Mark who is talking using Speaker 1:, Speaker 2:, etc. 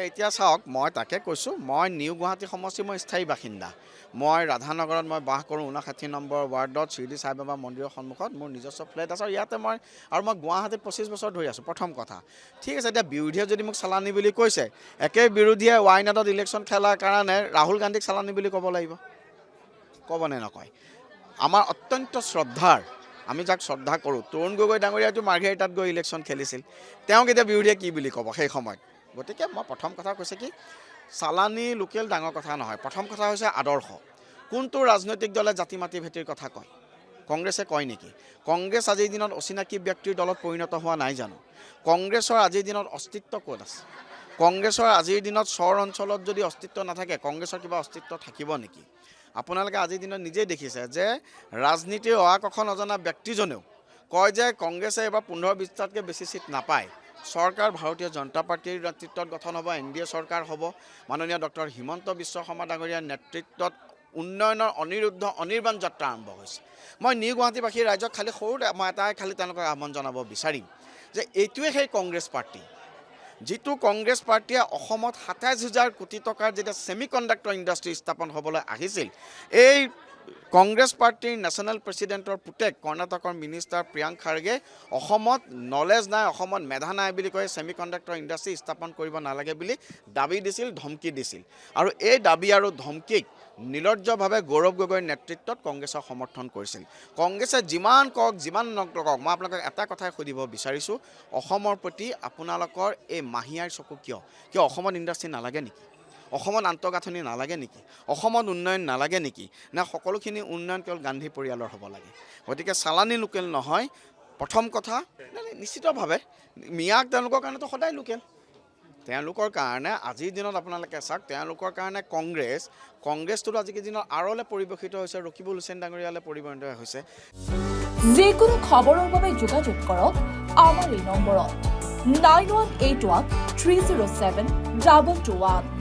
Speaker 1: এতিয়া চাওক মই তাকে কৈছোঁ মই নিউ গুৱাহাটী সমষ্টিৰ মই স্থায়ী বাসিন্দা মই ৰাধানগৰত মই বাস কৰোঁ 59 নম্বৰ ৱাৰ্ডত শ্ৰীদি সাই বাবা মন্দিৰৰ সন্মুখত মোৰ নিজস্ব ফ্লেট আছে ইয়াতে মই গুৱাহাটীত 25 বছৰ ধৰি আছোঁ প্ৰথম কথা ঠিক আছে এতিয়া বিৰোধীয়ে যদি মোক চালানি বুলি কৈছে একে বিৰোধীয়ে ৱাইনাডত ইলেকশ্যন খেলাৰ কাৰণে ৰাহুল গান্ধীক চালানি বুলি ক'ব লাগিব ক'বনে নকয় আমাৰ অত্যন্ত শ্ৰদ্ধাৰ আমি যাক শ্ৰদ্ধা কৰোঁ তৰুণ গগৈ ডাঙৰীয়াটো মাৰ্ঘেৰিটাত গৈ ইলেকশ্যন খেলিছিল তেওঁক এতিয়া বিৰোধীয়ে কি বুলি ক'ব সেই সময়ত গতিকে মই প্ৰথম কথা কৈছে কি চালানি লোকেল ডাঙৰ কথা নহয় প্ৰথম কথা হৈছে আদৰ্শ কোনটো ৰাজনৈতিক দলে জাতি মাটি ভেটিৰ কথা কয় কংগ্ৰেছে কয় নেকি কংগ্ৰেছ আজিৰ দিনত অচিনাকি ব্যক্তিৰ দলত পৰিণত হোৱা নাই জানো কংগ্ৰেছৰ আজিৰ দিনত অস্তিত্ব ক'ত আছে কংগ্ৰেছৰ আজিৰ দিনত চৰ অঞ্চলত যদি অস্তিত্ব নাথাকে কংগ্ৰেছৰ কিবা অস্তিত্ব থাকিব নেকি আপোনালোকে আজিৰ দিনত নিজেই দেখিছে যে ৰাজনীতিৰ অহাকখ নজনা ব্যক্তিজনেও কয় যে কংগ্ৰেছে এবাৰ 15-20টাতকৈ বেছি চিট নাপায় চৰকাৰ ভাৰতীয় জনতা পাৰ্টিৰ নেতৃত্বত গঠন হ'ব এনডিএ চৰকাৰ হ'ব মাননীয় ডক্টৰ হিমন্ত বিশ্ব শৰ্মা ডাঙৰীয়াৰ নেতৃত্বত উন্নয়নৰ অনিৰ্বাণ যাত্ৰা আৰম্ভ হৈছে মই নিউ গুৱাহাটীবাসীৰ ৰাইজক খালি সৰুতে মই এটাই খালি তেওঁলোকক আহ্বান জনাব বিচাৰিম যে এইটোৱে সেই কংগ্ৰেছ পাৰ্টি যিটো কংগ্ৰেছ পাৰ্টিয়ে অসমত 27,000 কোটি টকাৰ যেতিয়া ছেমি কণ্ডাক্টৰ ইণ্ডাষ্ট্ৰী স্থাপন হ'বলৈ আহিছিল এই কংগ্ৰেছ পাৰ্টিৰ নেশ্যনেল প্ৰেছিডেণ্টৰ পুতেক কৰ্ণাটকৰ মিনিষ্টাৰ প্ৰিয়াংক খাৰ্গে অসমত নলেজ নাই অসমত মেধা নাই বুলি কৈ ছেমি কণ্ডাক্টৰ ইণ্ডাষ্ট্ৰী স্থাপন কৰিব নালাগে বুলি দাবী দিছিল ধমকি দিছিল আৰু এই দাবী আৰু ধমকিক নিলজ্জভাৱে গৌৰৱ গগৈৰ নেতৃত্বত কংগ্ৰেছক সমৰ্থন কৰিছিল কংগ্ৰেছে যিমান কওক যিমান নকওক মই আপোনালোকক এটা কথাই সুধিব বিচাৰিছোঁ অসমৰ প্ৰতি আপোনালোকৰ এই মাহিয়াৰ চকু কিয় অসমত ইণ্ডাষ্ট্ৰী নালাগে নেকি অসমত আন্তঃগাঁথনি নালাগে নেকি অসমত উন্নয়ন নালাগে নেকি না সকলোখিনি উন্নয়ন কেৱল গান্ধী পৰিয়ালৰ হ'ব লাগে গতিকে চালানি লোকেল নহয় প্ৰথম কথা নিশ্চিতভাৱে মিয়াক তেওঁলোকৰ কাৰণেতো সদায় লোকেল তেওঁলোকৰ কাৰণে আজিৰ দিনত আপোনালোকে চাওক তেওঁলোকৰ কাৰণে কংগ্ৰেছটোতো আজিৰ দিনত আৰলে পৰিৱেশিত হৈছে ৰকিবুল হুছেইন ডাঙৰীয়ালে পৰিৱৰ্তিত হৈছে
Speaker 2: যিকোনো খবৰৰ বাবে যোগাযোগ কৰক আমাৰ এই নম্বৰত 9181 307 221